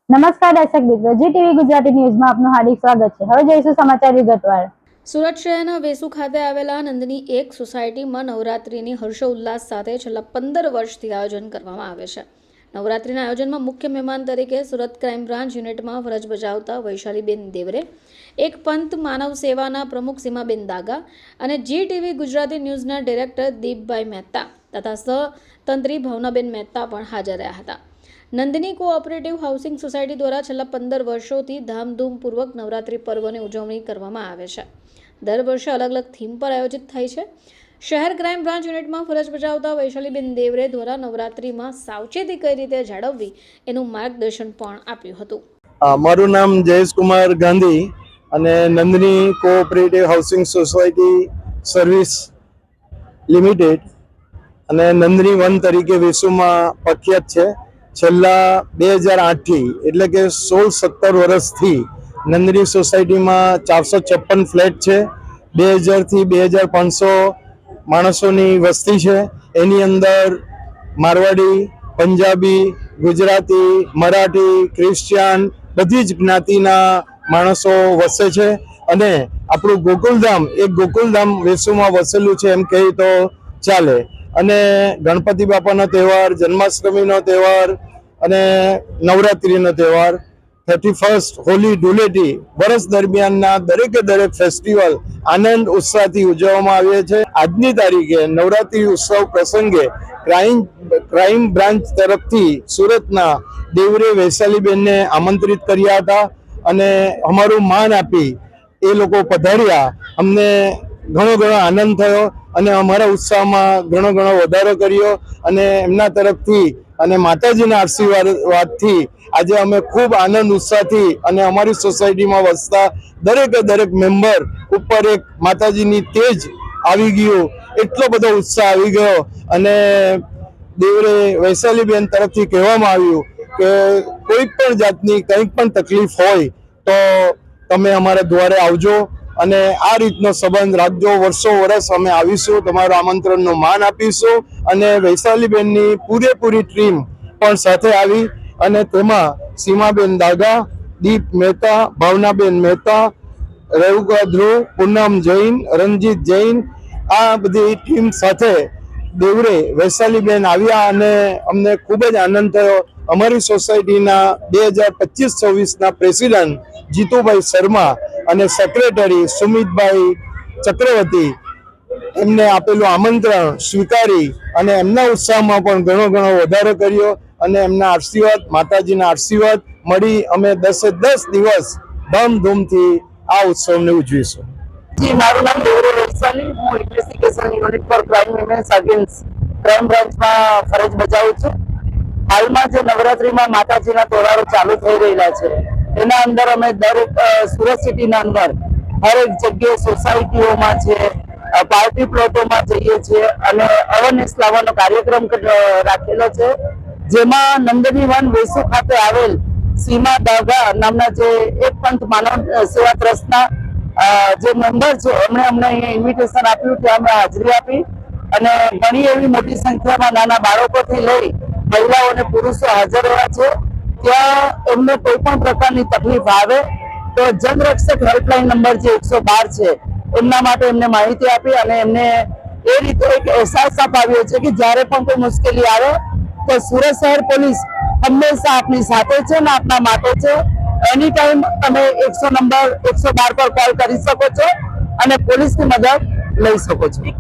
નમસ્કાર દર્શક મિત્રો, જી ટીવી ગુજરાતી ન્યૂઝમાં આપનું હાર્દિક સ્વાગત છે। હવે જોઈશું સમાચાર વિગતવાર। સુરત શહેરના વેસુ ખાતે આવેલા નંદની એક સોસાયટીમાં નવરાત્રિની હર્ષોલ્લાસ સાથે છેલ્લા 15 વર્ષથી આયોજન કરવામાં આવે છે। નવરાત્રિના આયોજનમાં મુખ્ય મહેમાન તરીકે સુરત ક્રાઇમ બ્રાન્ચ યુનિટમાં ફરજ બજાવતા વૈશાલીબેન દેવરે, એક પંથ માનવ સેવાના પ્રમુખ સીમાબેન દાગા અને જી ટીવી ગુજરાતી ન્યૂઝના ડિરેક્ટર દીપભાઈ મહેતા તથા સહતંત્રી ભાવનાબેન મહેતા પણ હાજર રહ્યા હતા। નંદની કોઓપરેટિવ હાઉસિંગ સોસાયટી દ્વારા છેલ્લા 15 વર્ષોથી ધામધૂમપૂર્વક નવરાત્રિ પર્વની ઉજવણી કરવામાં આવે છે। દર વર્ષે અલગ અલગ થીમ પર આયોજિત થાય છે। શહેર ક્રાઇમ બ્રાન્ચ યુનિટમાં ફરજ બજાવતા વૈશાલીબેન દેવરે દ્વારા નવરાત્રિમાં સાવચેતી કઈ રીતે જાળવવી એનું માર્ગદર્શન પણ આપ્યું હતું। મારું નામ જયેશ કુમાર ગાંધી અને Nandini cooperative housing society service limited અને નંદની વન તરીકે વેસુમાં પ્રખ્યાત છે। છેલ્લા 2008 થી એટલે કે 16-17 વર્ષથી નંદની સોસાયટીમાં 456 ફ્લેટ છે। 2000 થી 2500 માણસોની વસ્તી છે। એની અંદર મારવાડી, પંજાબી, ગુજરાતી, મરાઠી, ક્રિશ્ચિયન બધી જ જ્ઞાતિના માણસો વસે છે અને આપણું ગોકુલધામ એક ગોકુલધામ વેસુમાં વસેલું છે એમ કહી તો ચાલે। અને ગણપતિ બાપાનો તહેવાર, જન્માષ્ટમીનો તહેવાર અને નવરાત્રિનો તહેવાર, 31st હોલી ધૂળેટી, વર્ષ દરમિયાનના દરેકે દરેક ફેસ્ટિવલ આનંદ ઉત્સાહથી ઉજવવામાં આવે છે। આજની તારીખે નવરાત્રિ ઉત્સવ પ્રસંગે ક્રાઇમ બ્રાન્ચ તરફથી સુરતના દેવરે વૈશાલીબેનને આમંત્રિત કર્યા હતા અને અમારું માન આપી એ લોકો પધાર્યા। અમને ઘણો આનંદ થયો અને અમારા ઉત્સાહમાં ઘણો વધારો કર્યો અને એમના તરફથી અને માતાજીના આશીર્વાદથી આજે અમે ખૂબ આનંદ ઉત્સાહથી અને અમારી સોસાયટીમાં વસતા દરેકે દરેક મેમ્બર ઉપર એક માતાજીની તેજ આવી ગયું, એટલો બધો ઉત્સાહ આવી ગયો અને દેવરે વૈશાલીબેન તરફથી કહેવામાં આવ્યું કે કોઈ પણ જાતની કંઈ પણ તકલીફ હોય તો તમે અમારા દ્વારે આવજો અને આ રીતનો સંબંધ રાખજો। વર્ષો વર્ષ અમે આવીશું, તમારું આમંત્રણનું માન આપીશું અને વૈશાલીબેનની પૂરેપૂરી ટીમ પણ સાથે આવી અને તેમાં સીમાબેન દાગા, દીપ મહેતા, ભાવનાબેન મહેતા, રેવુકા ધ્રુવ, પૂનમ જૈન, રંજીત જૈન, આ બધી ટીમ સાથે દેવરે વૈશાલીબેન આવ્યા અને અમને ખૂબ જ આનંદ થયો। અમારી સોસાયટીના 2025-26ના પ્રેસિડેન્ટ જીતુભાઈ શર્મા અને સેક્રેટરી સુમિતભાઈ ચક્રવર્તી એમને આપેલું આમંત્રણ સ્વીકારી અને એમના ઉત્સાહમાં પણ ઘણો વધારો કર્યો અને એમના આશીર્વાદ, માતાજીના આશીર્વાદ મળી અમે 10 દિવસ ધામધૂમથી આ ઉત્સવને ઉજવીશું। જી, મારું નામ દેવરે વૈશાલી, હું investigation unit for crime events against crime બ્રાન્ચમાં ફરજ બજાવું છું। હાલમાં જે નવરાત્રિમાં માતાજીના તહેવારો ચાલુ થઈ રહેલા છે એના અંદર અમે દરેક સુરત સિટીના અંદર હરેક જગ્યાએ સોસાયટીઓમાં છે, પાર્ટી પ્લોટોમાં જઈએ છીએ અને અવેરનેસ લાવવાનો કાર્યક્રમ રાખેલો છે, જેમાં નંદની વન વેસુ ખાતે આવેલ સીમા દાગા નામના જે એક પંથ માનવ સેવા ટ્રસ્ટના જે મેમ્બર છે એમણે અમને અહીંયા ઇન્વિટેશન આપ્યું, ત્યાં અમે હાજરી આપી અને ઘણી એવી મોટી સંખ્યામાં નાના બાળકોથી લઈ મહિલાઓ અને પુરુષો હાજર રહ્યા છે। ત્યાં એમને કોઈ પણ પ્રકારની તકલીફ આવે તો જનરક્ષક હેલ્પલાઇન નંબર જે 112 છે એમના માટે એમને માહિતી આપી અને એમને એ રીતે એક અહેસાસ અપાવ્યો છે કે જ્યારે પણ કોઈ મુશ્કેલી આવે તો સુરત શહેર પોલીસ હંમેશા આપની સાથે છે અને આપના માટે છે। એની ટાઈમ તમે 112 પર કોલ કરી શકો છો અને પોલીસની મદદ લઈ શકો છો।